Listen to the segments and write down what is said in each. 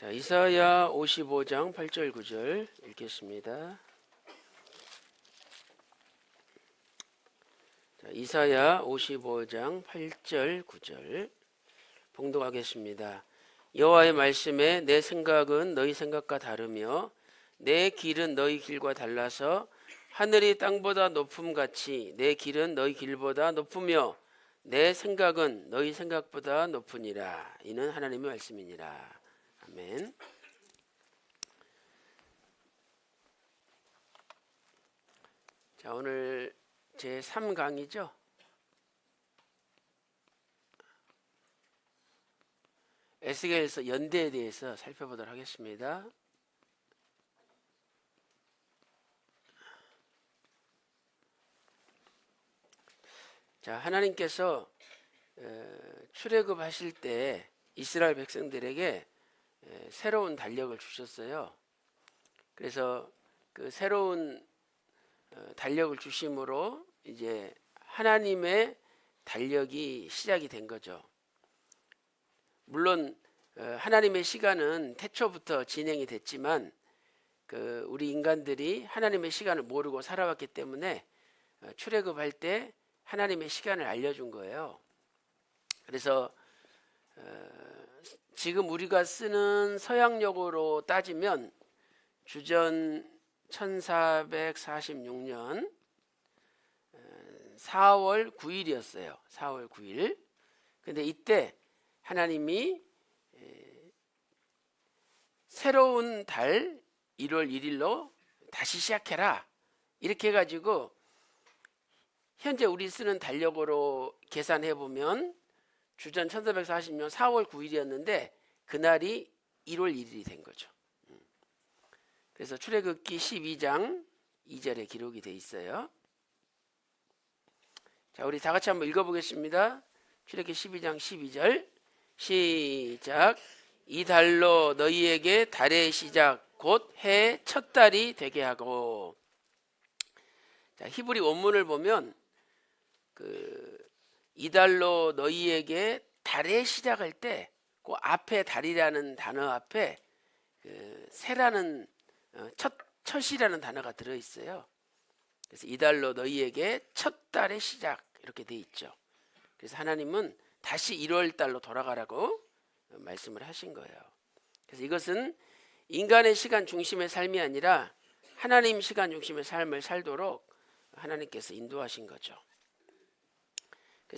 자, 이사야 55장 8절 9절 읽겠습니다. 자, 이사야 55장 8절 9절 봉독하겠습니다. 여호와의 말씀에 내 생각은 너희 생각과 다르며 내 길은 너희 길과 달라서 하늘이 땅보다 높음같이 내 길은 너희 길보다 높으며 내 생각은 너희 생각보다 높으니라. 이는 하나님의 말씀이니라. 아멘. 자, 오늘 제 3강이죠. 에스겔서 연대에 대해서 살펴보도록 하겠습니다. 자, 하나님께서 출애굽하실 때 이스라엘 백성들에게 새로운 달력을 주셨어요. 그래서 그 새로운 달력을 주심으로 이제 하나님의 달력이 시작이 된 거죠. 물론 하나님의 시간은 태초부터 진행이 됐지만 우리 인간들이 하나님의 시간을 모르고 살아왔기 때문에 출애굽할 때 하나님의 시간을 알려준 거예요. 그래서 지금 우리가 쓰는 서양력으로 따지면 주전 1446년 4월 9일이었어요. 4월 9일. 근데 이때 하나님이 새로운 달 1월 1일로 다시 시작해라. 이렇게 해가지고 현재 우리 쓰는 달력으로 계산해 보면 주전 1440년 4월 9일이었는데 그날이 1월 1일이 된 거죠. 그래서 출애굽기 12장 2절에 기록이 돼 있어요. 자, 우리 다 같이 한번 읽어보겠습니다. 출애굽기 12장 12절 시작. 이 달로 너희에게 달의 시작 곧 해 첫 달이 되게 하고. 자, 히브리 원문을 보면 이 달로 너희에게 달의 시작할 때 그 앞에 달이라는 단어 앞에 새라는 첫이라는 단어가 들어 있어요. 그래서 이 달로 너희에게 첫 달의 시작 이렇게 돼 있죠. 그래서 하나님은 다시 1월 달로 돌아가라고 말씀을 하신 거예요. 그래서 이것은 인간의 시간 중심의 삶이 아니라 하나님 시간 중심의 삶을 살도록 하나님께서 인도하신 거죠.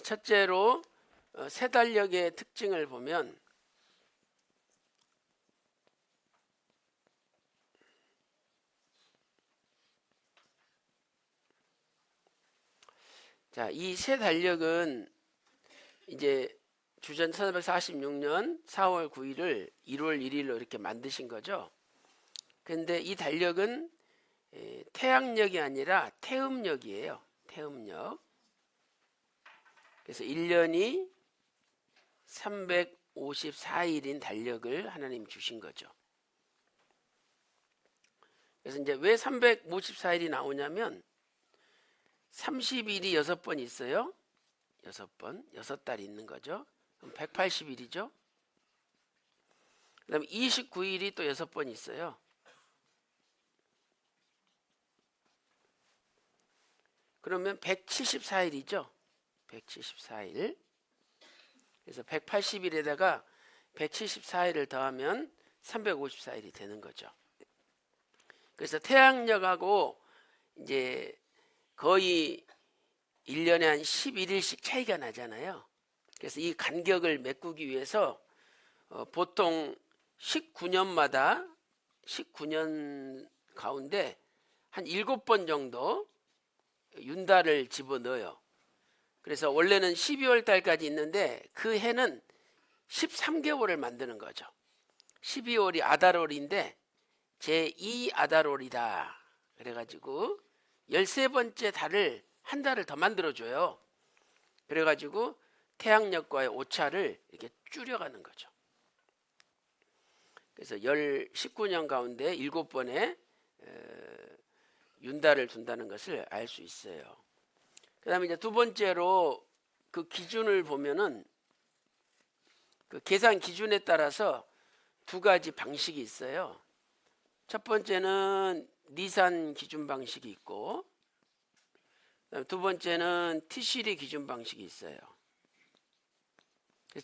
첫째로 새 달력의 특징을 보면 자, 이 새 달력은 이제 주전 1446년 4월 9일을 1월 1일로 이렇게 만드신 거죠. 그런데 이 달력은 태양력이 아니라 태음력이에요. 태음력. 그래서 1년이 354일인 달력을 하나님 주신 거죠. 그래서 이제 왜 354일이 나오냐면 30일이 6번 있어요. 6번, 6달이 있는 거죠. 그럼 180일이죠. 그 다음에 29일이 또 6번 있어요. 그러면 174일이죠. 174일. 그래서 180일에다가 174일을 더하면 354일이 되는 거죠. 그래서 태양력하고 이제 거의 1년에 한 11일씩 차이가 나잖아요. 그래서 이 간격을 메꾸기 위해서 보통 19년마다 19년 가운데 한 7번 정도 윤달을 집어넣어요. 그래서 원래는 12월 달까지 있는데 그 해는 13개월을 만드는 거죠. 12월이 아달월인데 제2 아달월이다. 그래가지고 13번째 달을 한 달을 더 만들어줘요. 그래가지고 태양력과의 오차를 이렇게 줄여가는 거죠. 그래서 19년 가운데 7번의 윤달을 둔다는 것을 알 수 있어요. 그 다음에 이제 두 번째로 그 기준을 보면은 그 계산 기준에 따라서 두 가지 방식이 있어요. 첫 번째는 니산 기준 방식이 있고, 두 번째는 티시리 기준 방식이 있어요.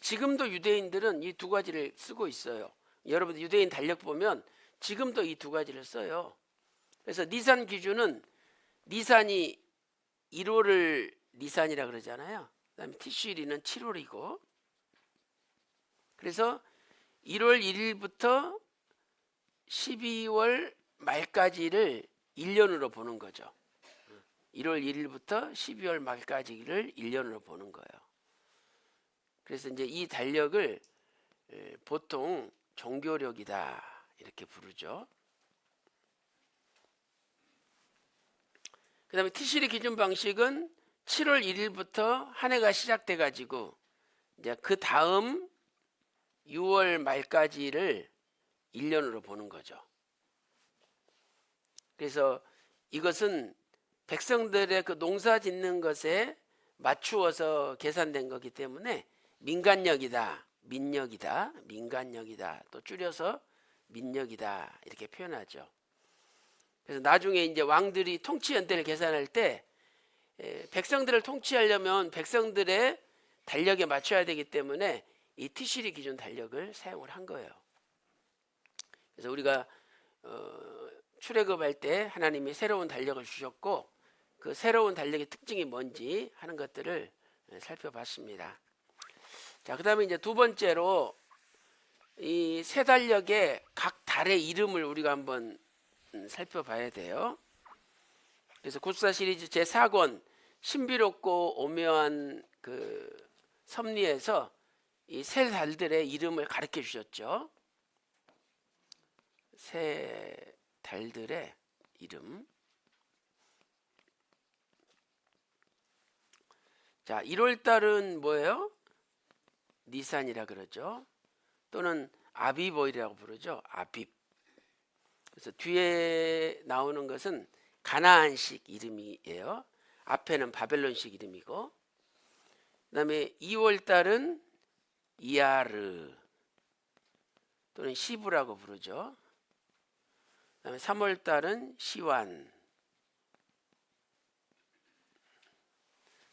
지금도 유대인들은 이 두 가지를 쓰고 있어요. 여러분 유대인 달력 보면 지금도 이 두 가지를 써요. 그래서 니산 기준은 니산이 1월을 니산이라 그러잖아요. 그다음에 티시리는 7월이고, 그래서 1월 1일부터 12월 말까지를 1년으로 보는 거죠. 1월 1일부터 12월 말까지를 1년으로 보는 거예요. 그래서 이제 이 달력을 보통 종교력이다 이렇게 부르죠. 그 다음에 티시리 기준 방식은 7월 1일부터 한 해가 시작돼 가지고 이제 그 다음 6월 말까지를 1년으로 보는 거죠. 그래서 이것은 백성들의 그 농사 짓는 것에 맞추어서 계산된 거기 때문에 민간력이다, 민력이다, 민간력이다, 또 줄여서 민력이다 이렇게 표현하죠. 그래서 나중에 이제 왕들이 통치 연대를 계산할 때 백성들을 통치하려면 백성들의 달력에 맞춰야 되기 때문에 이 티시리 기준 달력을 사용을 한 거예요. 그래서 우리가 출애굽할 때 하나님이 새로운 달력을 주셨고, 그 새로운 달력의 특징이 뭔지 하는 것들을 살펴봤습니다. 자, 그다음에 이제 두 번째로 이 새 달력의 각 달의 이름을 우리가 한번 살펴봐야 돼요. 그래서 구스사 시리즈 제 4권 신비롭고 오묘한 그 섭리에서 이 새 달들의 이름을 가르쳐 주셨죠. 새 달들의 이름. 자, 1월 달은 뭐예요? 니산이라 그러죠. 또는 아비보이라고 부르죠. 아빕. 그래서 뒤에 나오는 것은 가나안식 이름이에요. 앞에는 바벨론식 이름이고, 그다음에 2월 달은 이아르 또는 시브라고 부르죠. 그다음에 3월 달은 시완,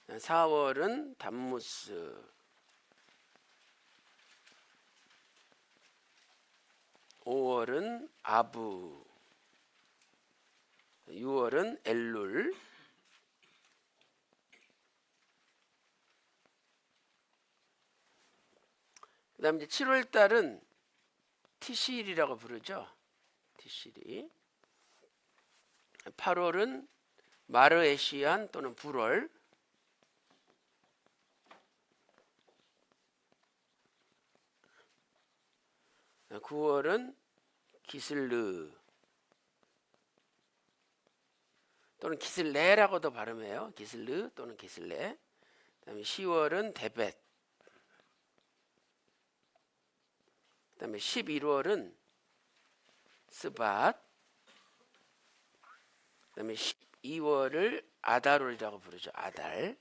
4월은 담무스, 5월은 아부, 6월은 엘룰, 그 다음에 이제 7월 달은 티실이라고 부르죠. 티실이. 8월은 마르에시안 또는 불월, 9월은 기슬르 또는 기슬레라고도 발음해요. 기슬르 또는 기슬레. 그다음에 10월은 데벳. 그다음에 11월은 스밧. 그다음에 12월을 아다롤이라고 부르죠. 아달.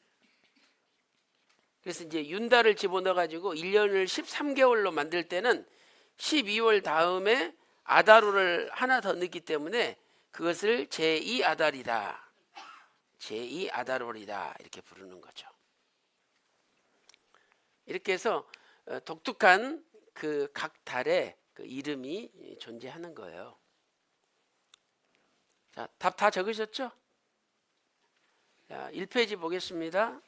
그래서 이제 윤달을 집어넣어 가지고 1년을 13개월로 만들 때는 12월 다음에 아다롤을 하나 더 넣기 때문에 그것을 제2아달이다, 제2아다롤이다 이렇게 부르는 거죠. 이렇게 해서 독특한 그 각 달의 그 이름이 존재하는 거예요. 자, 답 다 적으셨죠? 자, 1페이지 보겠습니다.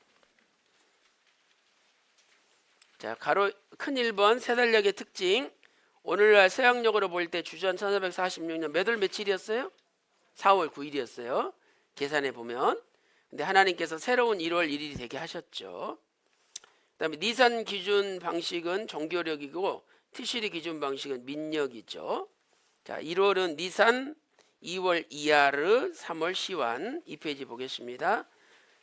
자, 가로 큰 1번 새 달력의 특징. 오늘날 서양력으로 볼 때 주전 1446년 몇 월 며칠이었어요? 4월 9일이었어요. 계산해 보면. 근데 하나님께서 새로운 1월 1일이 되게 하셨죠. 그다음에 니산 기준 방식은 종교력이고 티시리 기준 방식은 민력이죠. 자, 1월은 니산, 2월 이아르, 3월 시완. 2페이지 보겠습니다.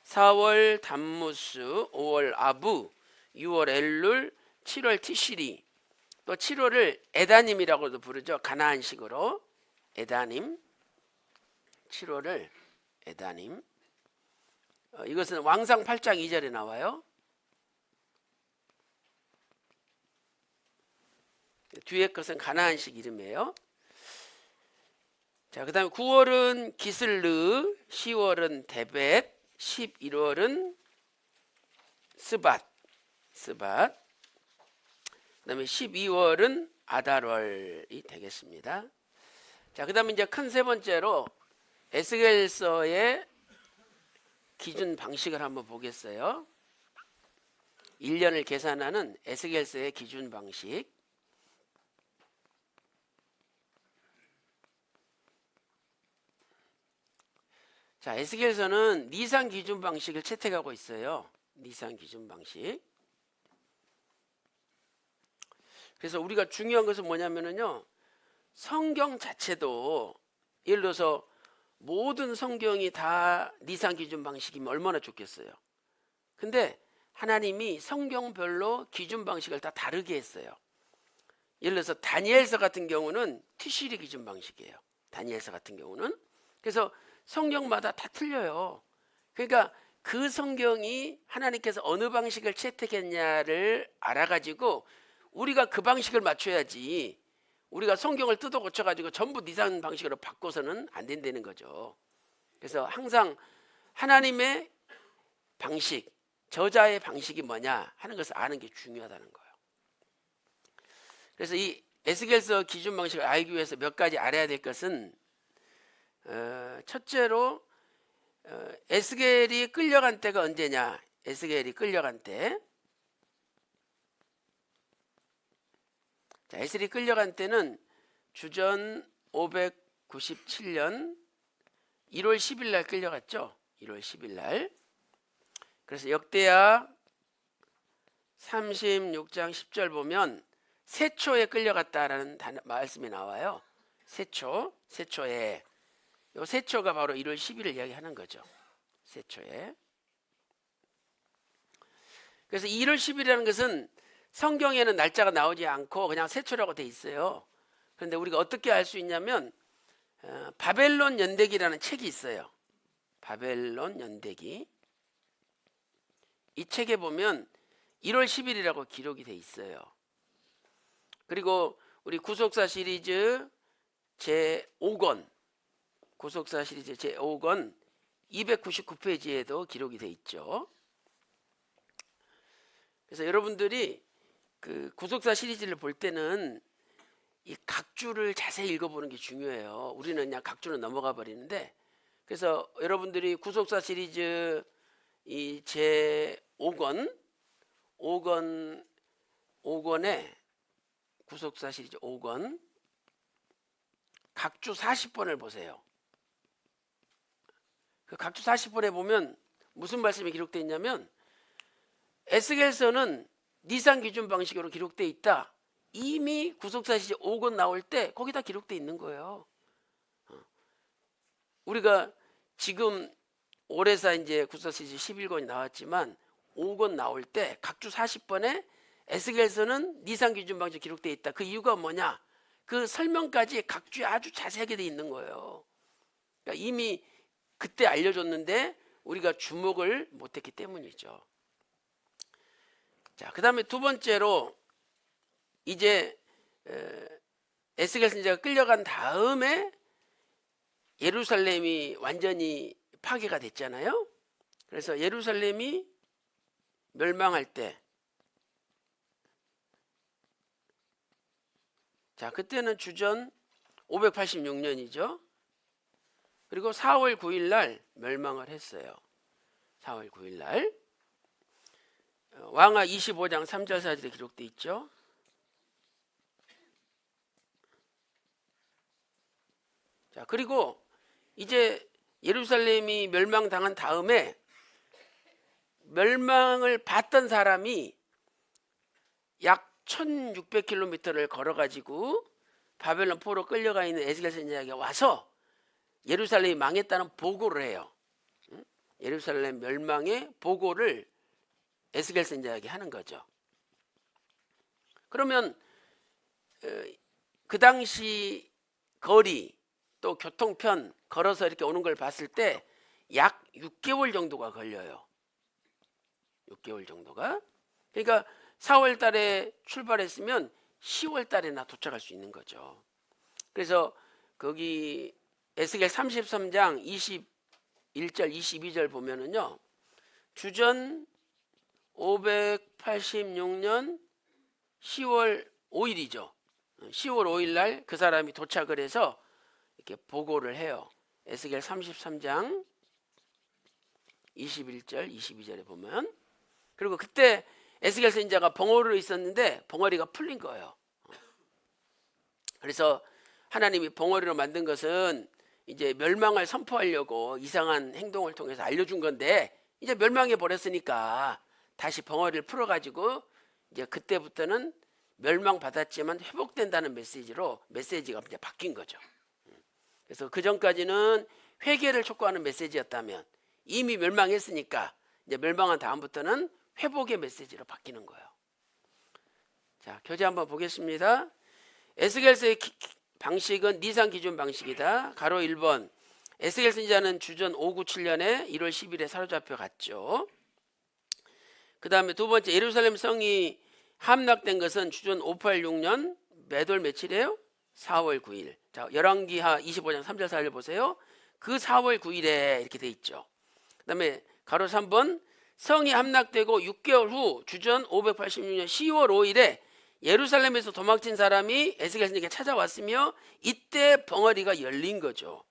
4월 담무스, 5월 아부, 6월 엘룰, 7월 티시리. 또 7월을 에다님이라고도 부르죠. 가나안식으로 에다님. 7월을 에다님. 이것은 왕상 8장 2절에 나와요. 뒤에 것은 가나안식 이름이에요. 자, 그다음에 9월은 기슬르, 10월은 데벳, 11월은 스밧. 그다음에 12월은 아달월이 되겠습니다. 자, 그다음에 이제 큰 세 번째로 에스겔서의 기준 방식을 한번 보겠어요. 1년을 계산하는 에스겔서의 기준 방식. 자, 에스겔서는 니산 기준 방식을 채택하고 있어요. 니산 기준 방식. 그래서 우리가 중요한 것은 뭐냐면요, 성경 자체도 예를 들어서 모든 성경이 다 니산 기준 방식이면 얼마나 좋겠어요. 근데 하나님이 성경별로 기준 방식을 다 다르게 했어요. 예를 들어서 다니엘서 같은 경우는 티시리 기준 방식이에요. 다니엘서 같은 경우는. 그래서 성경마다 다 틀려요. 그러니까 그 성경이 하나님께서 어느 방식을 채택했냐를 알아가지고 우리가 그 방식을 맞춰야지, 우리가 성경을 뜯어 고쳐가지고 전부 니산 방식으로 바꿔서는 안 된다는 거죠. 그래서 항상 하나님의 방식, 저자의 방식이 뭐냐 하는 것을 아는 게 중요하다는 거예요. 그래서 이 에스겔서 기준 방식을 알기 위해서 몇 가지 알아야 될 것은, 첫째로 에스겔이 끌려간 때가 언제냐. 에스겔이 끌려간 때, 자, 에스겔이 끌려간 때는 주전 597년 1월 10일 날 끌려갔죠. 1월 10일 날. 그래서 역대하 36장 10절 보면 세초에 끌려갔다라는 말씀이 나와요. 세초에. 요 세초가 바로 1월 10일을 이야기하는 거죠. 세초에. 그래서 1월 10일이라는 것은 성경에는 날짜가 나오지 않고 그냥 세초라고 돼 있어요. 그런데 우리가 어떻게 알 수 있냐면 바벨론 연대기라는 책이 있어요. 바벨론 연대기. 이 책에 보면 1월 10일이라고 기록이 돼 있어요. 그리고 우리 구속사 시리즈 제5권, 구속사 시리즈 제5권 299페이지에도 기록이 돼 있죠. 그래서 여러분들이 그 구속사 시리즈를 볼 때는 이 각주를 자세히 읽어보는 게 중요해요. 우리는 그냥 각주는 넘어가 버리는데, 그래서 여러분들이 구속사 시리즈 이 제5권 5권에 구속사 시리즈 5권 각주 40번을 보세요. 그 각주 40번에 보면 무슨 말씀이 기록되어 있냐면, 에스겔서는 니산 기준 방식으로 기록되어 있다. 이미 구속사 시리즈 5권 나올 때 거기다 기록되어 있는 거예요. 우리가 지금 올해사 이제 구속사 시리즈 11권이 나왔지만 5권 나올 때 각주 40번에 에스겔서는 니산 기준 방식 기록되어 있다. 그 이유가 뭐냐? 그 설명까지 각주에 아주 자세하게 되어 있는 거예요. 그러니까 이미 그때 알려줬는데 우리가 주목을 못했기 때문이죠. 자, 그 다음에 두 번째로 이제 에스겔 선지자가 끌려간 다음에 예루살렘이 완전히 파괴가 됐잖아요. 그래서 예루살렘이 멸망할 때, 자, 그때는 주전 586년이죠. 그리고 4월 9일 날 멸망을 했어요. 4월 9일 날. 왕하 25장 3절 4절에 기록되어 있죠. 자, 그리고 이제 예루살렘이 멸망당한 다음에 멸망을 봤던 사람이 약 1600km를 걸어가지고 바벨론 포로 끌려가 있는 에스겔 선지자에게 와서 예루살렘이 망했다는 보고를 해요. 예루살렘 멸망의 보고를 에스겔 선지자에게 하는 거죠. 그러면 그 당시 거리 또 교통편 걸어서 이렇게 오는 걸 봤을 때 약 6개월 정도가 걸려요. 6개월 정도가. 그러니까 4월 달에 출발했으면 10월 달에나 도착할 수 있는 거죠. 그래서 거기 에스겔 33장 21절 22절 보면은요. 주전 586년 10월 5일이죠. 10월 5일 날 그 사람이 도착을 해서 이렇게 보고를 해요. 에스겔 33장 21절 22절에 보면, 그리고 그때 에스겔 선지자가 벙어리로 있었는데 벙어리가 풀린 거예요. 그래서 하나님이 벙어리로 만든 것은 이제 멸망을 선포하려고 이상한 행동을 통해서 알려준 건데, 이제 멸망해 버렸으니까 다시 벙어리를 풀어가지고 이제 그때부터는 멸망받았지만 회복된다는 메시지가 이제 바뀐 거죠. 그래서 그 전까지는 회개를 촉구하는 메시지였다면 이미 멸망했으니까 이제 멸망한 다음부터는 회복의 메시지로 바뀌는 거예요. 자, 교재 한번 보겠습니다. 에스겔서의 방식은 니산 기준 방식이다. 가로 1번. 에스겔 선지자는 주전 597년에 1월 10일에 사로잡혀 갔죠. 그 다음에 두 번째, 예루살렘 성이 함락된 것은 주전 586년 몇 월 며칠이에요? 4월 9일. 자, 열왕기하 25장 3절 4절 보세요. 그 4월 9일에 이렇게 돼 있죠. 그 다음에 가로 3번. 성이 함락되고 6개월 후 주전 586년 10월 5일에 예루살렘에서 도망친 사람이 에스겔 선지자에게 찾아왔으며 이때 벙어리가 열린 거죠.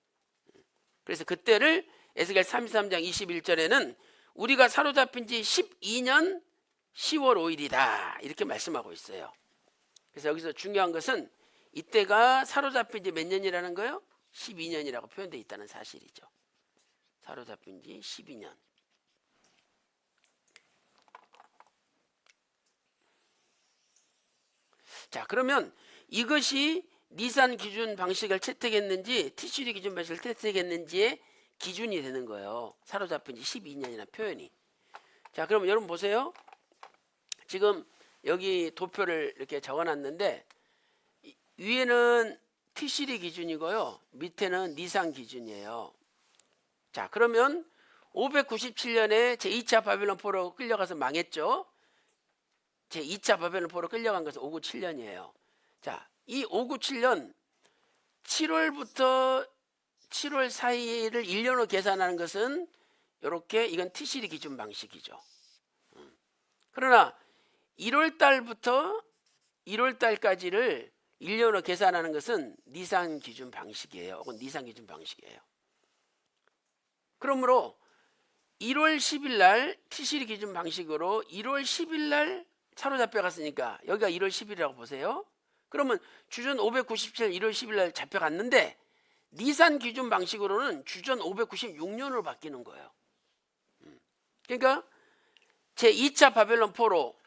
그래서 그때를 에스겔 33장 21절에는 우리가 사로잡힌 지 12년 10월 5일이다 이렇게 말씀하고 있어요. 그래서 여기서 중요한 것은 이때가 사로잡힌 지 몇 년이라는 거예요? 12년이라고 표현되어 있다는 사실이죠. 사로잡힌 지 12년. 자, 그러면 이것이 니산 기준 방식을 채택했는지 티슈리 기준 방식을 채택했는지의 기준이 되는 거예요. 사로잡힌 지 12년이라는 표현이. 자, 그럼 여러분 보세요. 지금 여기 도표를 이렇게 적어놨는데 위에는 티슈리 기준이고요. 밑에는 니산 기준이에요. 자, 그러면 597년에 제2차 바벨론 포로 끌려가서 망했죠. 제2차 바벨론 포로 끌려간 것은 597년이에요. 자, 이 597년 7월부터 7월 사이를 1년으로 계산하는 것은 이렇게 이건 티시리 기준 방식이죠. 그러나 1월 달부터 1월 달까지를 1년으로 계산하는 것은 니산 기준 방식이에요. 혹은 니산 기준 방식이에요. 그러므로 1월 10일 날 티시리 기준 방식으로 1월 10일 날 사로잡혀 갔으니까 여기가 1월 10일이라고 보세요. 그러면 주전 597년 1월 10일 날 잡혀갔는데 니산 기준 방식으로는 주전 596년으로 바뀌는 거예요. 그러니까 제2차 바벨론 포로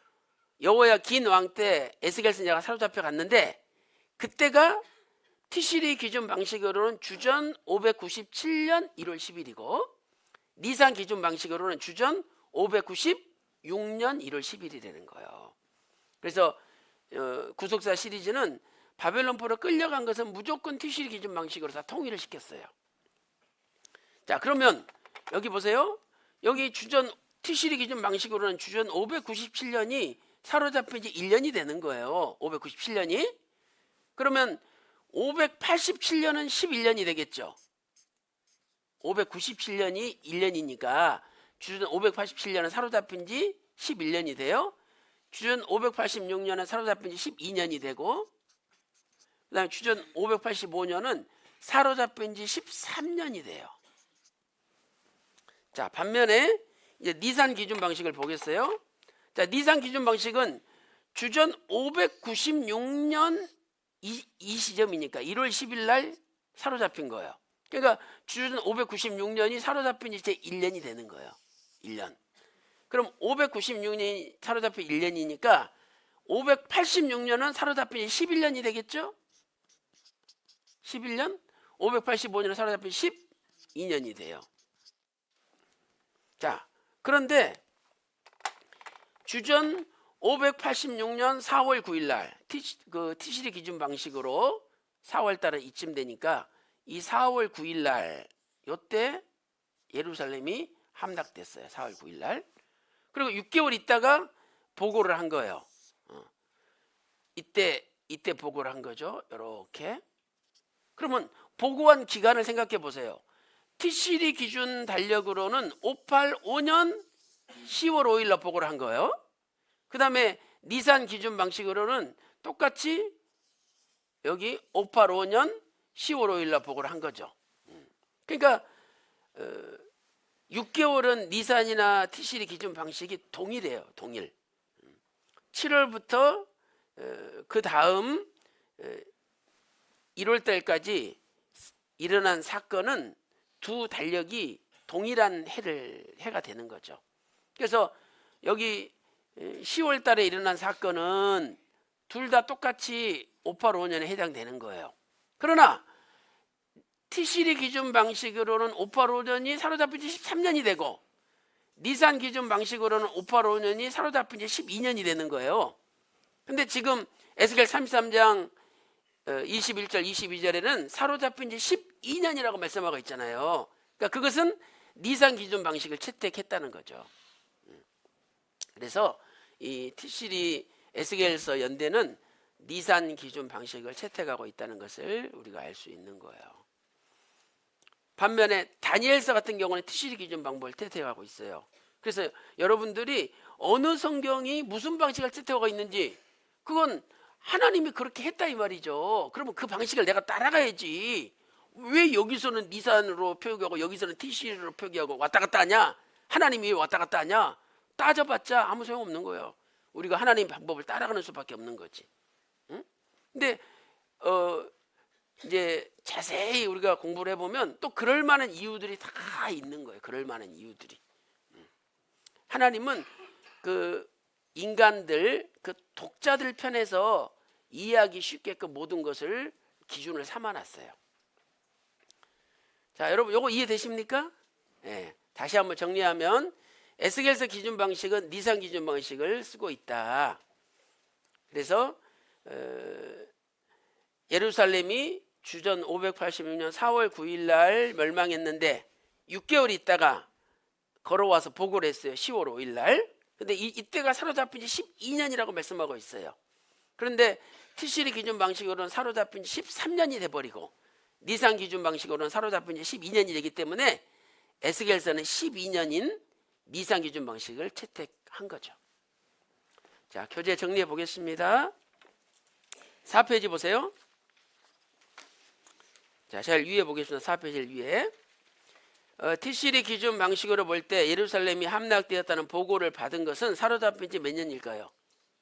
여호야긴 왕 때 에스겔 선지자가 사로잡혀 갔는데 그때가 티시리 기준 방식으로는 주전 597년 1월 10일이고 니산 기준 방식으로는 주전 596년 1월 10일이 되는 거예요. 그래서 구속사 시리즈는 바벨론 포로 끌려간 것은 무조건 티시리 기준 방식으로 다 통일을 시켰어요. 자, 그러면 여기 보세요. 여기 주전 티시리 기준 방식으로는 주전 597년이 사로잡힌 지 1년이 되는 거예요. 597년이. 그러면 587년은 11년이 되겠죠. 597년이 1년이니까 주전 587년은 사로잡힌 지 11년이 돼요. 주전 586년은 사로잡힌 지 12년이 되고 그 다음에 주전 585년은 사로잡힌 지 13년이 돼요. 자, 반면에 이제 니산 기준 방식을 보겠어요. 자, 니산 기준 방식은 주전 596년 이 시점이니까 1월 10일 날 사로잡힌 거예요. 그러니까 주전 596년이 사로잡힌 지 제 1년이 되는 거예요. 1년. 그럼 596년이 사로잡힌 1년이니까 586년은 사로잡힌 지 11년이 되겠죠? 11년? 585년은 사로잡힌 12년이 돼요. 자, 그런데 주전 586년 4월 9일 날 티시리 기준 방식으로 4월 달에 이쯤 되니까 이 4월 9일 날 요때 예루살렘이 함락됐어요. 4월 9일 날. 그리고 6개월 있다가 보고를 한 거예요. 이때 이때 보고를 한 거죠. 이렇게. 그러면 보고한 기간을 생각해 보세요. TCD 기준 달력으로는 585년 10월 5일 날 보고를 한 거예요. 그 다음에 니산 기준 방식으로는 똑같이 여기 585년 10월 5일 날 보고를 한 거죠. 그러니까 6개월은 니산이나 TCD 기준 방식이 동일해요. 동일. 7월부터 그 다음 1월 달까지 일어난 사건은 두 달력이 동일한 해가 되는 거죠. 그래서 여기 10월 달에 일어난 사건은 둘 다 똑같이 585년에 해당되는 거예요. 그러나 TCD 기준 방식으로는 585년이 사로잡힌 지 13년이 되고 니산 기준 방식으로는 585년이 사로잡힌 지 12년이 되는 거예요. 근데 지금 에스겔 33장 21절 22절에는 사로잡힌 지 12년이라고 말씀하고 있잖아요. 그러니까 그것은 니산 기준 방식을 채택했다는 거죠. 그래서 이 TCD 에스겔서 연대는 니산 기준 방식을 채택하고 있다는 것을 우리가 알 수 있는 거예요. 반면에 다니엘서 같은 경우는 TCD 기준 방법을 채택하고 있어요. 그래서 여러분들이 어느 성경이 무슨 방식을 채택하고 있는지 그건 하나님이 그렇게 했다 이 말이죠. 그러면 그 방식을 내가 따라가야지. 왜 여기서는 니산으로 표기하고 여기서는 TCD로 표기하고 왔다 갔다 하냐? 하나님이 왜 왔다 갔다 하냐? 따져봤자 아무 소용없는 거예요. 우리가 하나님 방법을 따라가는 수밖에 없는 거지. 응? 근데 이제 자세히 우리가 공부를 해보면 또 그럴 만한 이유들이 다 있는 거예요. 그럴 만한 이유들이. 하나님은 그 인간들, 그 독자들 편에서 이해하기 쉽게끔 모든 것을 기준을 삼아놨어요. 자, 여러분 요거 이해되십니까? 네. 다시 한번 정리하면 에스겔서 기준 방식은 니산 기준 방식을 쓰고 있다. 그래서 예루살렘이 주전 586년 4월 9일 날 멸망했는데 6개월 있다가 걸어와서 보고를 했어요. 10월 5일 날. 근데 이때가 사로잡힌 지 12년이라고 말씀하고 있어요. 그런데 TCD 기준 방식으로는 사로잡힌 지 13년이 돼버리고 니산 기준 방식으로는 사로잡힌 지 12년이 되기 때문에 에스겔서는 12년인 니산 기준 방식을 채택한 거죠. 자, 교재 정리해 보겠습니다. 4페이지 보세요. 자, 잘 위에 보겠습니다. 4페이지 위에. TCD 기준 방식으로 볼 때 예루살렘이 함락되었다는 보고를 받은 것은 사로잡힌 지 몇 년일까요?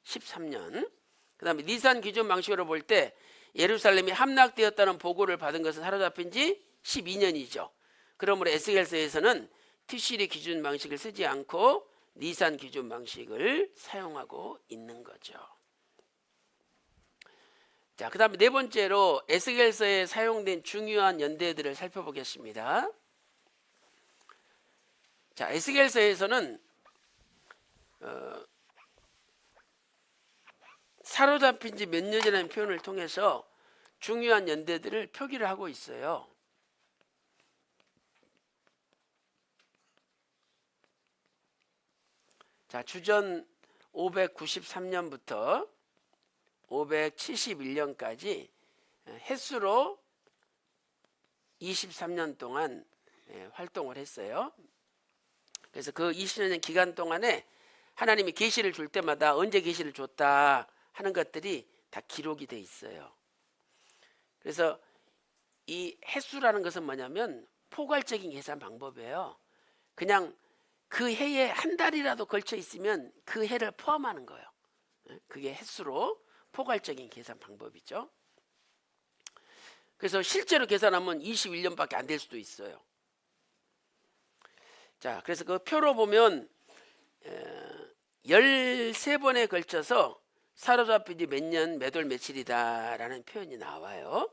13년. 그 다음에 니산 기준 방식으로 볼 때 예루살렘이 함락되었다는 보고를 받은 것은 사로잡힌 지 12년이죠. 그러므로 에스겔서에서는 TCD 기준 방식을 쓰지 않고 니산 기준 방식을 사용하고 있는 거죠. 자, 그 다음에 네 번째로 에스겔서에 사용된 중요한 연대들을 살펴보겠습니다. 자, 에스겔서에서는 사로잡힌 지 몇 년이라는 표현을 통해서 중요한 연대들을 표기를 하고 있어요. 자, 주전 593년부터 571년까지 횟수로 23년 동안 활동을 했어요. 그래서 그 20년 기간 동안에 하나님이 계시를 줄 때마다 언제 계시를 줬다 하는 것들이 다 기록이 돼 있어요. 그래서 이 횟수라는 것은 뭐냐면 포괄적인 계산 방법이에요. 그냥 그 해에 한 달이라도 걸쳐 있으면 그 해를 포함하는 거예요. 그게 횟수로 포괄적인 계산 방법이죠. 그래서 실제로 계산하면 21년밖에 안 될 수도 있어요. 자, 그래서 그 표로 보면 13번에 걸쳐서 사로잡힌 지 몇 년, 몇 월, 며칠이다라는 표현이 나와요.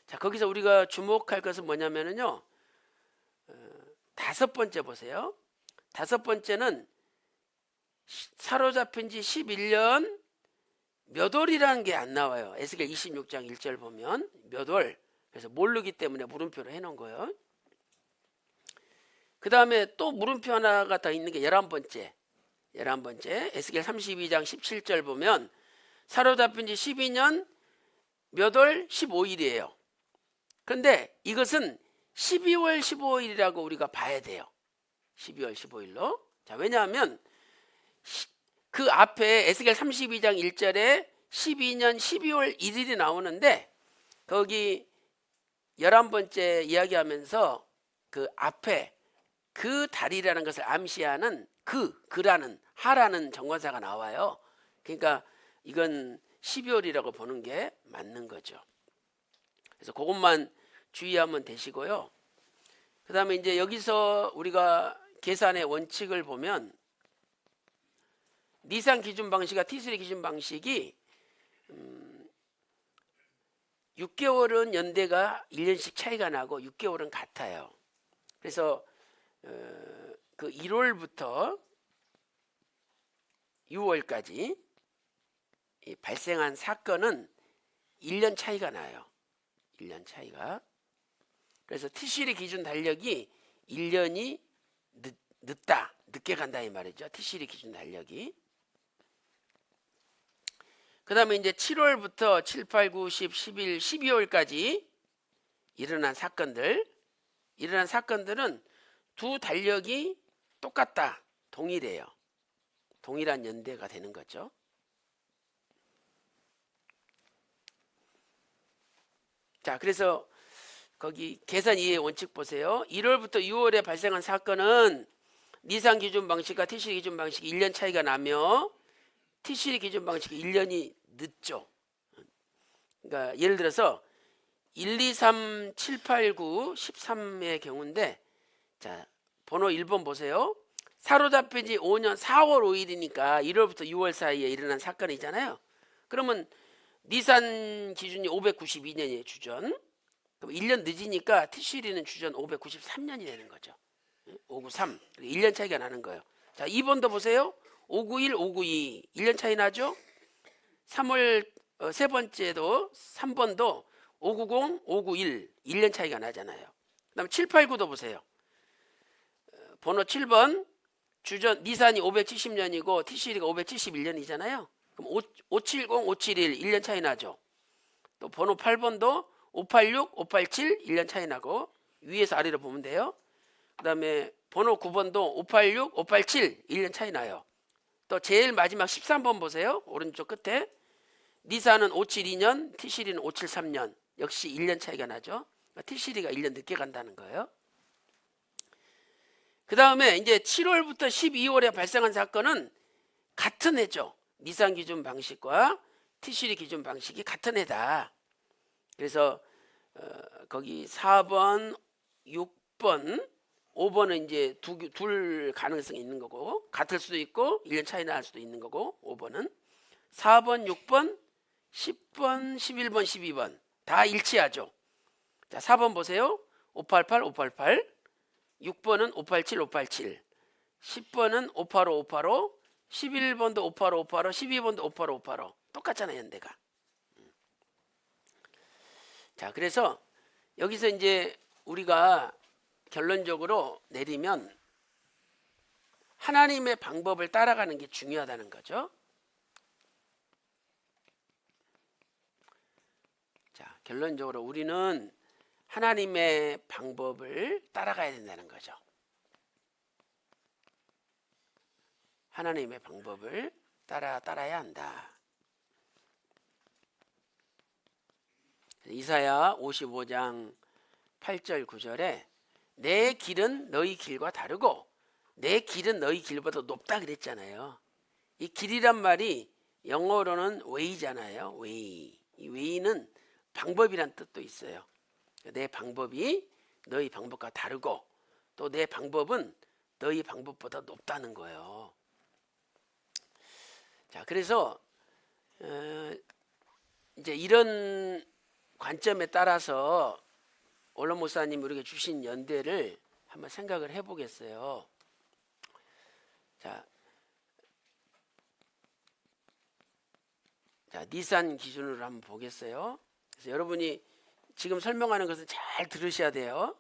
자, 거기서 우리가 주목할 것은 뭐냐면요. 5번째 보세요. 5번째는 사로잡힌 지 11년 몇 월이라는 게 안 나와요. 에스겔 26장 1절 보면 몇 월. 그래서 모르기 때문에 물음표로 해놓은 거예요. 그 다음에 또 물음표 하나가 더 있는 게 11번째. 에스겔 32장 17절 보면 사로잡힌 지 12년 몇 월? 15일이에요. 그런데 이것은 12월 15일이라고 우리가 봐야 돼요. 12월 15일로. 자, 왜냐하면 그 앞에 에스겔 32장 1절에 12년 12월 1일이 나오는데 거기 11번째 이야기하면서 그 앞에 그 달이라는 것을 암시하는 그라는 하라는 정관사가 나와요. 그러니까 이건 12월이라고 보는 게 맞는 거죠. 그래서 그것만 주의하면 되시고요. 그 다음에 이제 여기서 우리가 계산의 원칙을 보면 니산 기준 방식과 티스리 기준 방식이 6개월은 연대가 1년씩 차이가 나고 6개월은 같아요. 그래서 그 1월부터 6월까지 발생한 사건은 1년 차이가 나요. 1년 차이가. 그래서 티시리 기준 달력이 1년이 늦게 간다 이 말이죠. 티시리 기준 달력이. 그 다음에 이제 7월부터 7, 8, 9, 10, 11, 12월까지 일어난 사건들은 두 달력이 똑같다. 동일해요. 동일한 연대가 되는 거죠. 자, 그래서 거기 계산 이해 원칙 보세요. 1월부터 6월에 발생한 사건은 니산 기준 방식과 티시리 기준 방식이 1년 차이가 나며 티시리 기준 방식이 1년이 늦죠. 그러니까 예를 들어서 1, 2, 3, 7, 8, 9, 13의 경우인데 자, 번호 1번 보세요. 사로잡힌 지 5년 4월 5일이니까 1월부터 6월 사이에 일어난 사건이잖아요. 그러면 니산 기준이 592년이에요. 주전. 그럼 1년 늦으니까 티시리는 주전 593년이 되는 거죠. 593. 1년 차이가 나는 거예요. 자, 2번도 보세요. 591, 592. 1년 차이 나죠? 3월 세 번째도 3번도 590, 591. 1년 차이가 나잖아요. 그다음 7, 8, 9도 보세요. 번호 7번 주전 니산이 570년이고 티시리가 571년이잖아요. 그럼 570, 571 1년 차이 나죠. 또 번호 8번도 586, 587 1년 차이 나고 위에서 아래로 보면 돼요. 그 다음에 번호 9번도 586, 587 1년 차이 나요. 또 제일 마지막 13번 보세요. 오른쪽 끝에 니산은 572년, 티시리는 573년. 역시 1년 차이가 나죠. 티시리가 1년 늦게 간다는 거예요. 그 다음에 이제 7월부터 12월에 발생한 사건은 같은 해죠. 니산 기준 방식과 티시리 기준 방식이 같은 해다. 그래서 거기 4번, 6번, 5번은 이제 둘 가능성이 있는 거고 같을 수도 있고 1년 차이 날 수도 있는 거고 5번은 4번, 6번, 10번, 11번, 12번 다 일치하죠. 자, 4번 보세요. 588, 588 6번은 587, 587 10번은 585, 585 11번도 585, 585 12번도 585, 585 똑같잖아요. 연대가. 자, 그래서 여기서 이제 우리가 결론적으로 내리면 하나님의 방법을 따라가는 게 중요하다는 거죠. 자, 결론적으로 우리는 하나님의 방법을 따라가야 된다는 거죠. 하나님의 방법을 따라야 한다. 이사야 55장 8절 9절에 내 길은 너희 길과 다르고 내 길은 너희 길보다 높다 그랬잖아요. 이 길이란 말이 영어로는 way잖아요. way. 이 way는 방법이란 뜻도 있어요. 내 방법이 너희 방법과 다르고 또 내 방법은 너희 방법보다 높다는 거예요. 자, 그래서 이제 이런 관점에 따라서 올론 목사님 우리에게 주신 연대를 한번 생각을 해보겠어요. 자, 니산 기준으로 한번 보겠어요. 그래서 여러분이 지금 설명하는 것을 잘 들으셔야 돼요.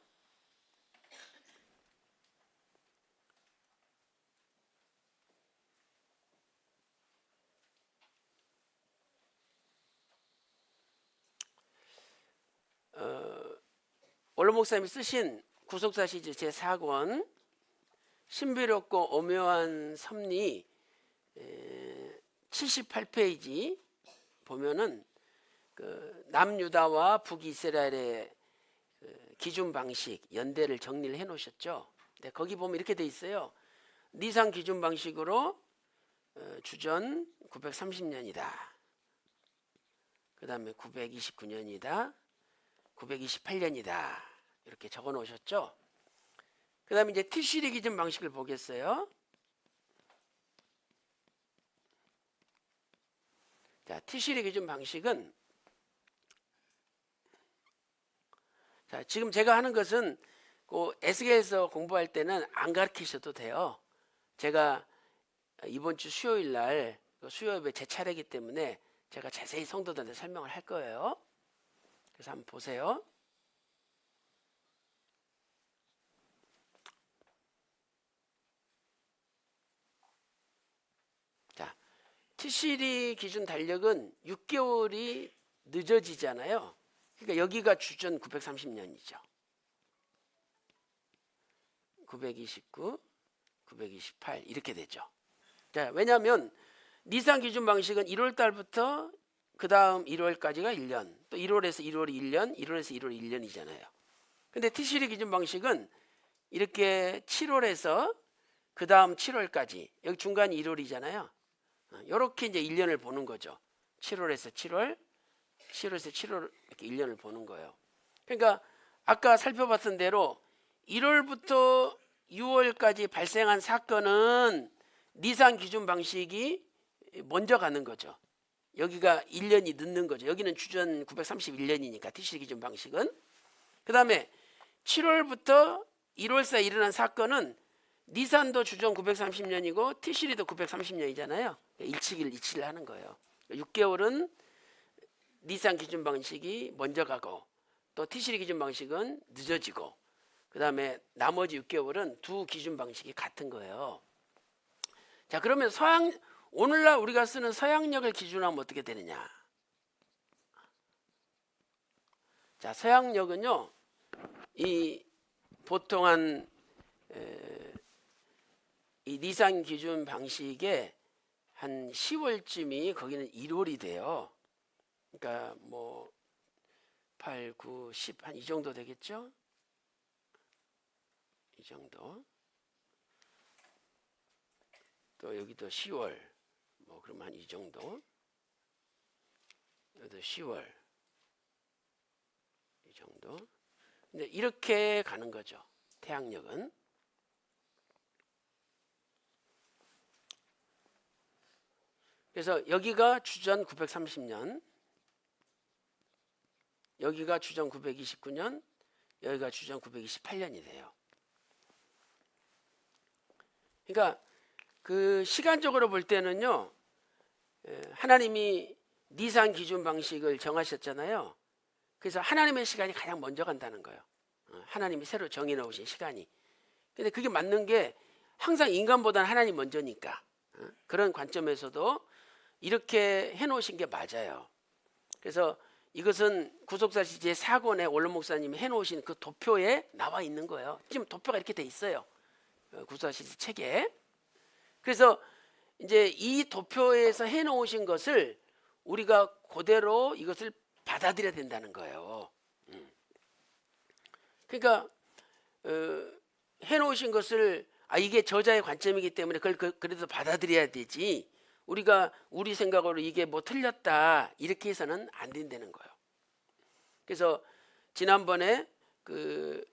원로 목사님이 쓰신 구속사 시제 제4권 신비롭고 오묘한 섭리 78페이지 보면은 그 남유다와 북이스라엘의 그 기준 방식 연대를 정리를 해 놓으셨죠. 네, 거기 보면 이렇게 돼 있어요. 니산 기준 방식으로 주전 930년이다. 그 다음에 929년이다. 928년이다. 이렇게 적어 놓으셨죠. 그 다음에 이제 티슈리 기준 방식을 보겠어요. 자, 티슈리 기준 방식은 자, 지금 제가 하는 것은 그 에스겔에서 공부할 때는 안 가르치셔도 돼요. 제가 이번 주 수요일 날 수요예배 제 차례이기 때문에 제가 자세히 성도들한테 설명을 할 거예요. 그래서 한번 보세요. 자, 티시리 기준 달력은 6개월이 늦어지잖아요. 그러니까 여기가 주전 930년이죠. 929, 928 이렇게 되죠. 자, 왜냐하면 니산 기준 방식은 1월 달부터 그 다음 1월까지가 1년, 또 1월에서 1월이 1년, 1월에서 1월이 1년이잖아요. 근데 티시리 기준 방식은 이렇게 7월에서 그 다음 7월까지, 여기 중간이 1월이잖아요. 이렇게 이제 1년을 보는 거죠. 7월에서 7월, 7월에서 7월 이렇게 1년을 보는 거예요. 그러니까 아까 살펴봤던 대로 1월부터 6월까지 발생한 사건은 니산 기준 방식이 먼저 가는 거죠. 여기가 1년이 늦는 거죠. 여기는 주전 931년이니까 티시리 기준 방식은. 그 다음에 7월부터 1월 사이 일어난 사건은 니산도 주전 930년이고 티시리도 930년이잖아요. 일치를 하는 거예요. 6개월은 니산 기준 방식이 먼저 가고 또 티시리 기준 방식은 늦어지고 그 다음에 나머지 6개월은 두 기준 방식이 같은 거예요. 자, 그러면 오늘날 우리가 쓰는 서양력을 기준으로 하면 어떻게 되느냐? 자, 서양력은요, 이 보통 이 니산 기준 방식에 한 10월쯤이 거기는 1월이 돼요. 그러니까 뭐 8, 9, 10 한 이 정도 되겠죠? 이 정도. 또 여기도 10월 뭐 그러면 한 이 정도. 여기도 10월 이 정도. 근데 이렇게 가는 거죠. 태양력은. 그래서 여기가 주전 930년, 여기가 주전 929년, 여기가 주전 928년이 돼요. 그러니까 그 시간적으로 볼 때는요, 하나님이 니산 기준 방식을 정하셨잖아요. 그래서 하나님의 시간이 가장 먼저 간다는 거예요. 하나님이 새로 정해놓으신 시간이. 근데 그게 맞는 게 항상 인간보다는 하나님 먼저니까. 그런 관점에서도 이렇게 해놓으신 게 맞아요. 그래서 이것은 구속사시 제4권에 원로 목사님이 해놓으신 그 도표에 나와 있는 거예요. 지금 도표가 이렇게 돼 있어요. 구속사시 책에. 그래서 이제 이 도표에서 해놓으신 것을 우리가 그대로 이것을 받아들여야 된다는 거예요. 그러니까 해놓으신 것을 이게 저자의 관점이기 때문에 그걸 그래도 받아들여야 되지. 우리가 우리 생각으로 이게 뭐 틀렸다 이렇게 해서는 안 된다는 거예요. 그래서 지난번에 그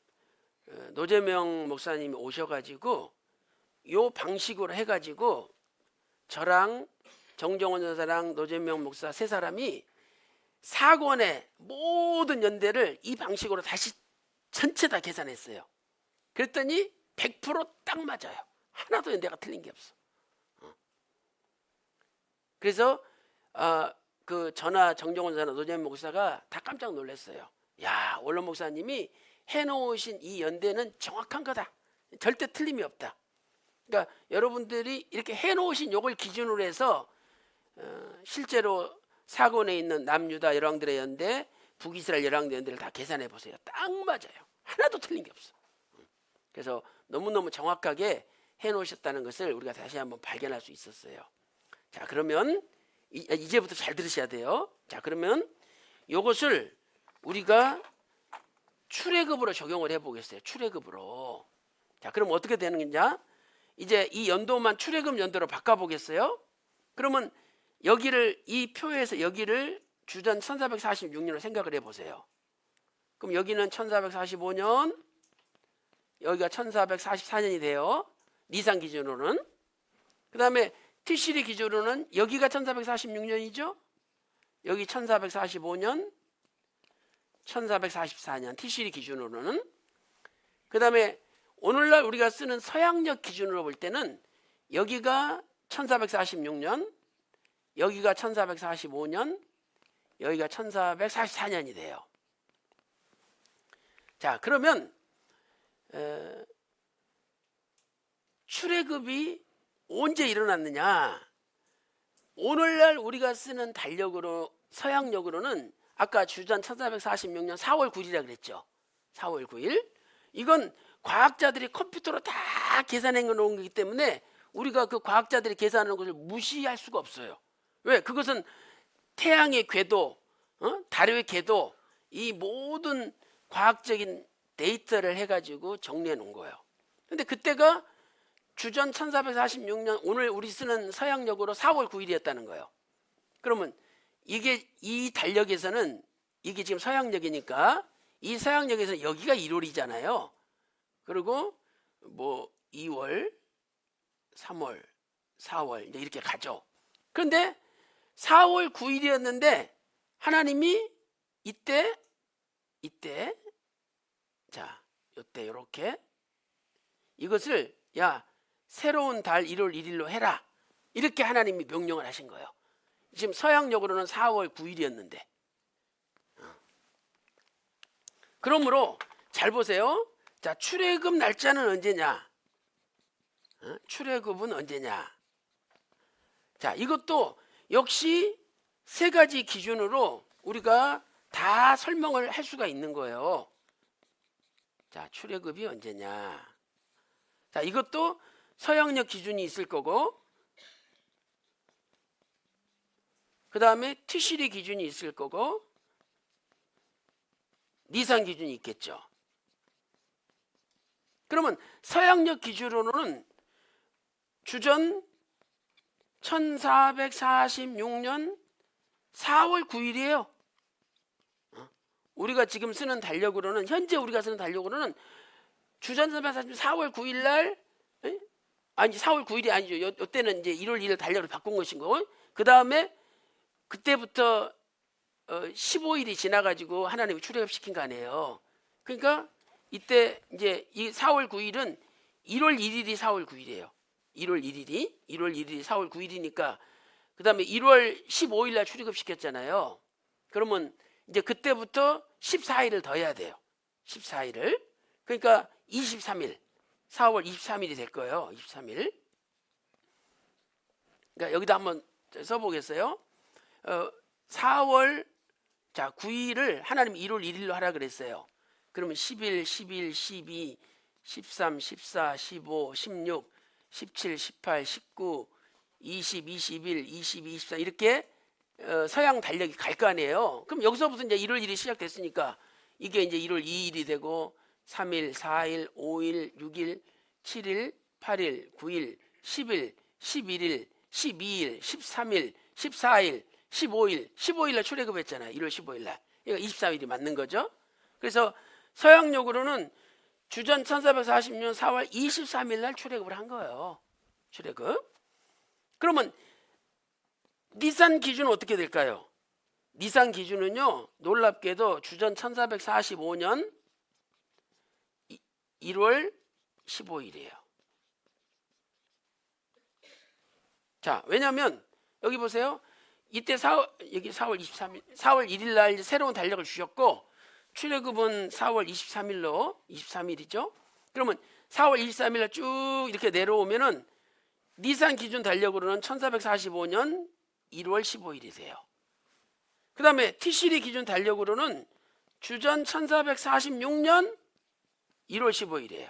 노재명 목사님이 오셔가지고 요 방식으로 해가지고 저랑 정정원 전사랑 노재명 목사 세 사람이 4권의 모든 연대를 이 방식으로 다시 전체 다 계산했어요. 그랬더니 100% 딱 맞아요. 하나도 연대가 틀린 게 없어. 그래서 그 정정원 전사 노재명 목사가 다 깜짝 놀랐어요. 야, 원로 목사님이 해놓으신 이 연대는 정확한 거다. 절대 틀림이 없다. 그러니까 여러분들이 이렇게 해놓으신 요걸 기준으로 해서 실제로 4권에 있는 남유다 열왕들의 연대, 북이스라엘 열왕대원들을 다 계산해 보세요. 딱 맞아요. 하나도 틀린 게 없어. 그래서 너무너무 정확하게 해놓으셨다는 것을 우리가 다시 한번 발견할 수 있었어요. 자, 그러면 이제부터 잘 들으셔야 돼요. 자, 그러면 이것을 우리가 출애굽으로 적용을 해보겠어요. 출애굽으로. 자, 그럼 어떻게 되는 거냐? 이제 이 연도만 출애굽 연도로 바꿔보겠어요. 그러면 여기를 이 표에서 여기를 주전 1446년으로 생각을 해보세요. 그럼 여기는 1445년, 여기가 1444년이 돼요. 니산 기준으로는. 그 다음에 티시리 기준으로는 여기가 1446년이죠. 여기 1445년, 1444년 티시리 기준으로는. 그 다음에 오늘날 우리가 쓰는 서양력 기준으로 볼 때는 여기가 1446년, 여기가 1445년, 여기가 1444년이 돼요. 자, 그러면 출애굽이 언제 일어났느냐? 오늘날 우리가 쓰는 달력으로 서양력으로는 아까 주전 1446년 4월 9일이라 그랬죠. 4월 9일. 이건 과학자들이 컴퓨터로 다 계산해 놓은 거기 때문에 우리가 그 과학자들이 계산하는 것을 무시할 수가 없어요. 왜? 그것은 태양의 궤도, 달의 궤도, 이 모든 과학적인 데이터를 해가지고 정리해 놓은 거예요. 근데 그때가 주전 1446년 오늘 우리 쓰는 서양력으로 4월 9일이었다는 거예요. 그러면 이게 이 달력에서는 이게 지금 서양력이니까 이 서양력에서 여기가 1월이잖아요. 그리고 뭐 2월, 3월, 4월 이제 이렇게 가죠. 그런데 4월 9일이었는데 하나님이 이때 자, 이때 이렇게 이것을 야 새로운 달 1월 1일로 해라. 이렇게 하나님이 명령을 하신 거예요. 지금 서양력으로는 4월 9일이었는데. 그러므로 잘 보세요. 자, 출애굽 날짜는 언제냐? 출애굽은 언제냐? 자, 이것도 역시 세 가지 기준으로 우리가 다 설명을 할 수가 있는 거예요. 자, 출애굽이 언제냐? 자, 이것도 서양력 기준이 있을 거고, 그 다음에 티시리 기준이 있을 거고, 니산 기준이 있겠죠. 그러면 서양력 기준으로는 주전 1446년 4월 9일이에요. 우리가 지금 쓰는 달력으로는 현재 우리가 쓰는 달력으로는 주전 4월 9일 날 아니 4월 9일이 아니죠. 이때는 이제 1월 1일 달력을 바꾼 것인 거고 그 다음에 그때부터 15일이 지나가지고 하나님이 출애굽시킨 거 아니에요. 그러니까 이때 이제 이 4월 9일은 1월 1일이 4월 9일이에요. 1월 1일이 4월 9일이니까 그 다음에 1월 15일 날 출애굽시켰잖아요. 그러면 이제 그때부터 14일을 더 해야 돼요. 14일을. 그러니까 23일, 4월 23일이 될 거예요. 23일. 그러니까 여기다 한번 써보겠어요. 4월 9일을 하나님 1월 1일로 하라 그랬어요. 그러면 10일, 11, 12, 13, 14, 15, 16, 17, 18, 19, 20, 21, 22, 24 이렇게 서양 달력이 갈 거 아니에요. 그럼 여기서부터 이제 1월 1일이 시작됐으니까 이게 이제 1월 2일이 되고 3일, 4일, 5일, 6일, 7일, 8일, 9일, 10일, 11일, 12일, 13일, 14일, 15일, 15일 날 출애굽했잖아요. 1월 15일 날. 그러니까 24일이 맞는 거죠. 그래서 서양력으로는 주전 1446년 4월 23일 날 출애굽을 한 거예요. 출애굽. 그러면 니산 기준은 어떻게 될까요? 니산 기준은요. 놀랍게도 주전 1445년 1월 15일이에요. 자, 왜냐하면 여기 보세요. 이때 여기 4월 23일, 4월 1일 날 새로운 달력을 주셨고 출애굽은 4월 23일로 23일이죠. 그러면 4월 23일 날 쭉 이렇게 내려오면은 니산 기준 달력으로는 1445년 1월 15일이 돼요. 그 다음에 티시리 기준 달력으로는 주전 1446년 1월 15일이에요.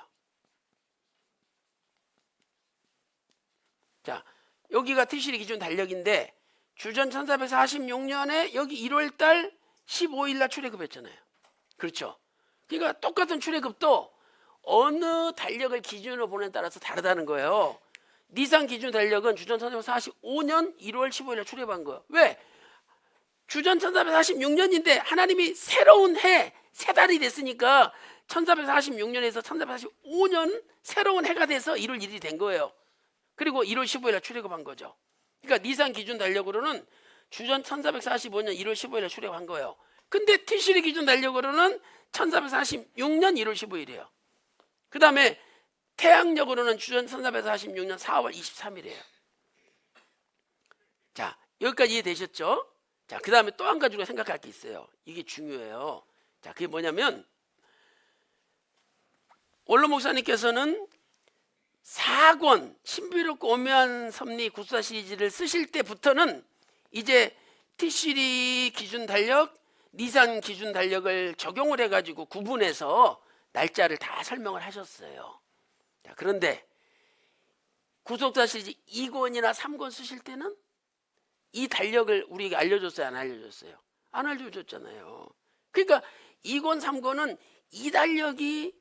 자, 여기가 티시리 기준 달력인데 주전 1446년에 여기 1월달 15일날 출애굽했잖아요. 그렇죠? 그러니까 똑같은 출애굽도 어느 달력을 기준으로 보내에 따라서 다르다는 거예요. 니산 기준 달력은 주전 1445년 1월 15일에 출애굽한 거예요. 왜? 주전 1446년인데 하나님이 새로운 해, 새 달이 됐으니까 1446년에서 1445년 새로운 해가 돼서 1월 1일이 된 거예요. 그리고 1월 15일에 출애굽한 거죠. 그러니까 니산 기준 달력으로는 주전 1445년 1월 15일에 출애굽한 거예요. 근데 티시리 기준 달력으로는 1446년 1월 15일이에요. 그 다음에 태양력으로는 주전 1446년 4월 23일이에요. 자, 여기까지 이해되셨죠? 자, 그 다음에 또 한 가지가 생각할 게 있어요. 이게 중요해요. 자, 그게 뭐냐면 원로 목사님께서는 4권 신비롭고 오묘한 섭리 구사 시리즈를 쓰실 때부터는 이제 티시리 기준 달력, 니산 기준 달력을 적용을 해가지고 구분해서 날짜를 다 설명을 하셨어요. 자, 그런데 구속사 시리즈 2권이나 3권 쓰실 때는 이 달력을 우리에게 알려줬어요? 안 알려줬어요? 안 알려줬잖아요. 그러니까 2권, 3권은 이 달력이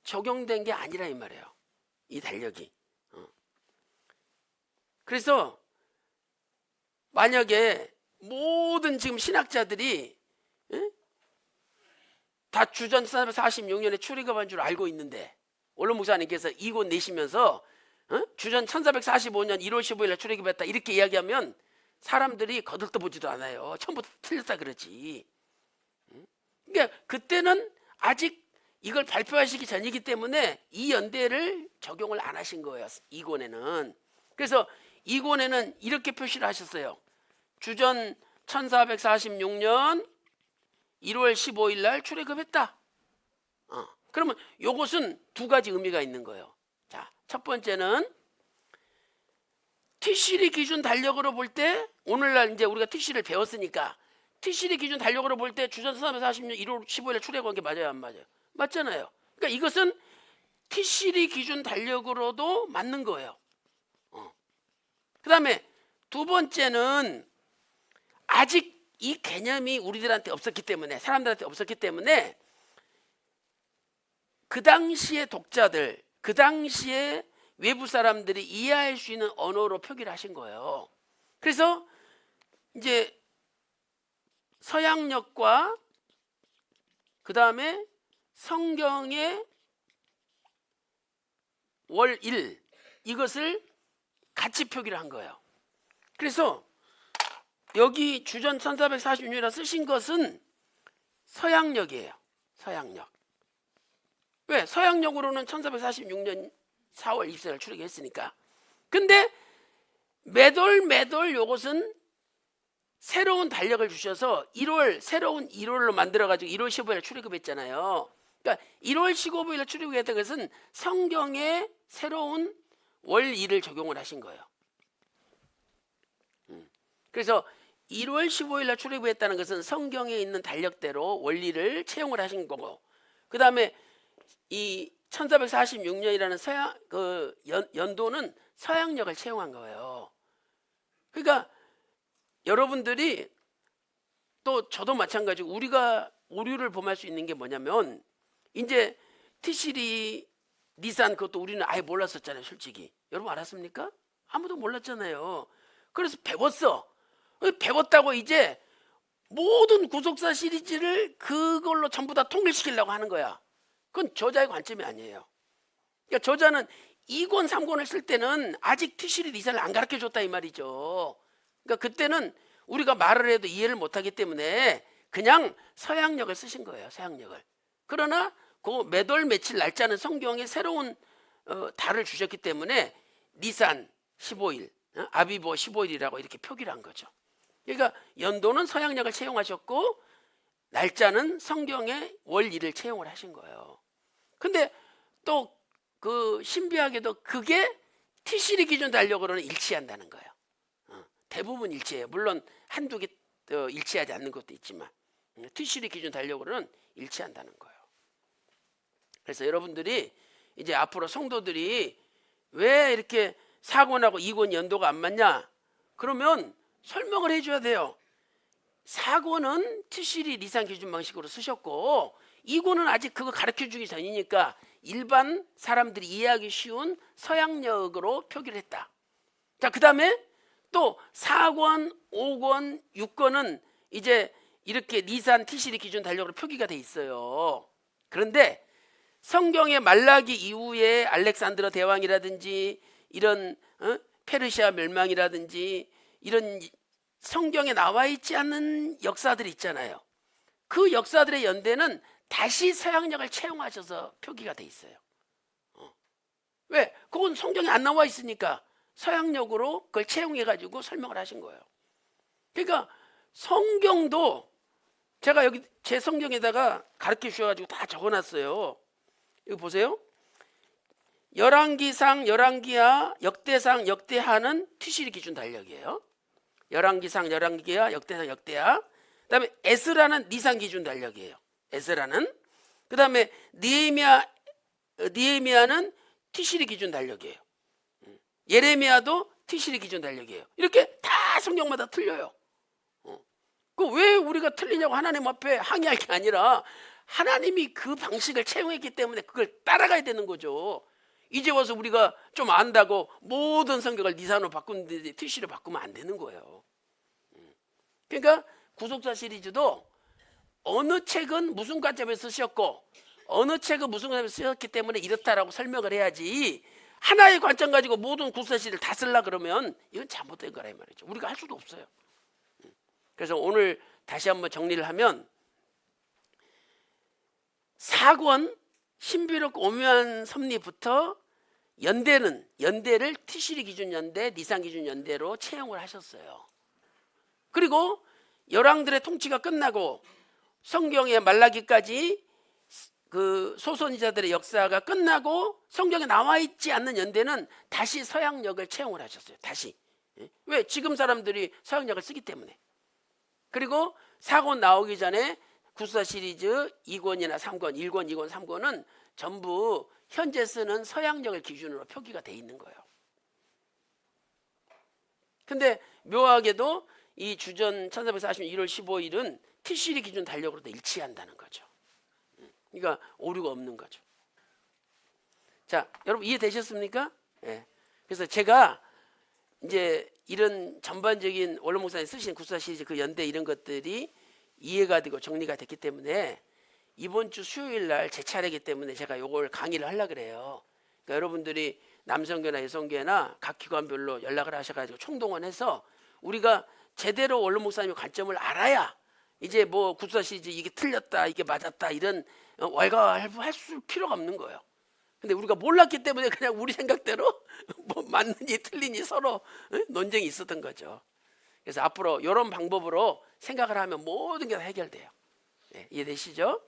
적용된 게 아니라 이 말이에요. 이 달력이. 그래서 만약에 모든 지금 신학자들이 다 주전 1446년에 출애굽한 줄 알고 있는데 원로 목사님께서 2권 내시면서 주전 1445년 1월 15일에 출애굽했다 이렇게 이야기하면 사람들이 거들떠보지도 않아요. 처음부터 틀렸다 그러지. 그러니까 그때는 아직 이걸 발표하시기 전이기 때문에 이 연대를 적용을 안 하신 거예요. 2권에는. 그래서 2권에는 이렇게 표시를 하셨어요. 주전 1446년 1월 15일 날 출애굽했다. 그러면 이것은 두 가지 의미가 있는 거예요. 자, 첫 번째는 티시리 기준 달력으로 볼 때 오늘날 이제 우리가 티시리를 배웠으니까 티시리 기준 달력으로 볼 때 주전 1446년 1월 15일에 출애굽한 게 맞아요, 안 맞아요? 맞잖아요. 그러니까 이것은 티시리 기준 달력으로도 맞는 거예요. 그 다음에 두 번째는 아직 이 개념이 우리들한테 없었기 때문에 사람들한테 없었기 때문에 그 당시의 독자들, 그 당시에 외부 사람들이 이해할 수 있는 언어로 표기를 하신 거예요. 그래서 이제 서양력과 그 다음에 성경의 월일 이것을 같이 표기를 한 거예요. 그래서 여기 주전 1446년이라 쓰신 것은 서양력이에요. 서양력. 왜? 서양력으로는 1446년 4월 24일 출애굽했으니까. 근데 매돌 요것은 새로운 달력을 주셔서 1월 새로운 1월로 만들어가지고 1월 15일에 출애굽했잖아요. 그러니까 1월 15일에 출애굽했던 것은 성경의 새로운 월일을 적용을 하신 거예요. 그래서 1월 15일에 출애굽했다는 것은 성경에 있는 달력대로 월일을 채용을 하신 거고, 그 다음에 이 1446년이라는 서양 그 연도는 서양력을 채용한 거예요. 그러니까 여러분들이 또 저도 마찬가지고 우리가 오류를 범할 수 있는 게 뭐냐면 이제 티시리 니산 그것도 우리는 아예 몰랐었잖아요. 솔직히 여러분 알았습니까? 아무도 몰랐잖아요. 그래서 배웠다고 이제 모든 구속사 시리즈를 그걸로 전부 다 통일시키려고 하는 거야. 그건 저자의 관점이 아니에요. 그러니까 저자는 2권 3권을 쓸 때는 아직 티시리 니산을 안 가르쳐줬다 이 말이죠. 그러니까 그때는 우리가 말을 해도 이해를 못하기 때문에 그냥 서양력을 쓰신 거예요. 서양력을. 그러나 그 매돌 며칠 날짜는 성경에 새로운 달을 주셨기 때문에 니산 15일, 아비보 15일이라고 이렇게 표기를 한 거죠. 그러니까 연도는 서양력을 채용하셨고 날짜는 성경의 월일을 채용을 하신 거예요. 근데 또 그 신비하게도 그게 티시리 기준 달력으로는 일치한다는 거예요. 대부분 일치해요. 물론 한두 개 일치하지 않는 것도 있지만. 티시리 기준 달력으로는 일치한다는 거예요. 그래서 여러분들이 이제 앞으로 성도들이 왜 이렇게 4권하고 2권 연도가 안 맞냐? 그러면 설명을 해줘야 돼요. 4권은 티시리 리상 기준 방식으로 쓰셨고 2권은 아직 그거 가르쳐주기 전이니까 일반 사람들이 이해하기 쉬운 서양역으로 표기를 했다. 자, 그 다음에 또 4권, 5권, 6권은 이제 이렇게 니산 티시리 기준 달력으로 표기가 돼 있어요. 그런데 성경의 말라기 이후에 알렉산드로 대왕이라든지 이런 페르시아 멸망이라든지 이런 성경에 나와 있지 않는 역사들이 있잖아요. 그 역사들의 연대는 다시 서양역을 채용하셔서 표기가 돼 있어요. 왜? 그건 성경에 안 나와 있으니까 서양역으로 그걸 채용해가지고 설명을 하신 거예요. 그러니까 성경도 제가 여기 제 성경에다가 가르쳐 주셔가지고 다 적어놨어요. 이거 보세요. 열왕기상, 열왕기하, 역대상, 역대하는 티시리 기준 달력이에요. 열왕기상, 열왕기하, 역대상, 역대하. 그다음에 에스라는 니산 기준 달력이에요. 에스라는. 그다음에 느헤미야는 티시리 기준 달력이에요. 예레미야도 티시리 기준 달력이에요. 이렇게 다 성경마다 틀려요. 그 왜 우리가 틀리냐고 하나님 앞에 항의할 게 아니라 하나님이 그 방식을 채용했기 때문에 그걸 따라가야 되는 거죠. 이제 와서 우리가 좀 안다고 모든 성경을 니산으로 바꾸는데 티시로 바꾸면 안 되는 거예요. 그러니까 구속사 시리즈도 어느 책은 무슨 관점에서 쓰셨고 어느 책은 무슨 관점에서 쓰셨기 때문에 이렇다라고 설명을 해야지 하나의 관점 가지고 모든 구속사 시리즈를 다 쓰려 그러면 이건 잘못된 거라 이 말이죠. 우리가 할 수도 없어요. 그래서 오늘 다시 한번 정리를 하면 4권 신비롭고 오묘한 섭리부터 연대를 티시리 기준 연대, 니산 기준 연대로 채용을 하셨어요. 그리고 열왕들의 통치가 끝나고 성경의 말라기까지 그 소선지자들의 역사가 끝나고 성경에 나와 있지 않는 연대는 다시 서양역을 채용을 하셨어요. 다시. 왜? 지금 사람들이 서양역을 쓰기 때문에. 그리고 4권 나오기 전에 구속사 시리즈 2권이나 3권, 1권, 2권, 3권은 전부 현재 쓰는 서양역을 기준으로 표기가 돼 있는 거예요. 근데 묘하게도 이 주전 1440년 1월 15일은 티시리 기준 달력으로도 일치한다는 거죠. 그러니까 오류가 없는 거죠. 자, 여러분 이해되셨습니까? 네. 그래서 제가 이제 이런 전반적인 원로 목사님 쓰신 구속사 시리즈 그 연대 이런 것들이 이해가 되고 정리가 됐기 때문에 이번 주 수요일 날 제 차례이기 때문에 제가 요걸 강의를 하려고 그래요. 그러니까 여러분들이 남성교나 여성교나 각 기관별로 연락을 하셔가지고 총동원해서 우리가 제대로 원로 목사님의 관점을 알아야 이제 뭐 구속사 시리즈 이게 틀렸다 이게 맞았다 이런 왈가왈부할 필요가 없는 거예요. 근데 우리가 몰랐기 때문에 그냥 우리 생각대로 뭐 맞는지 틀린지 서로 논쟁이 있었던 거죠. 그래서 앞으로 이런 방법으로 생각을 하면 모든 게 다 해결돼요. 네, 이해되시죠?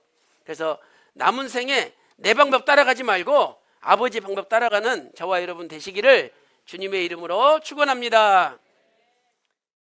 그래서 남은 생에 내 방법 따라가지 말고 아버지 방법 따라가는 저와 여러분 되시기를 주님의 이름으로 축원합니다.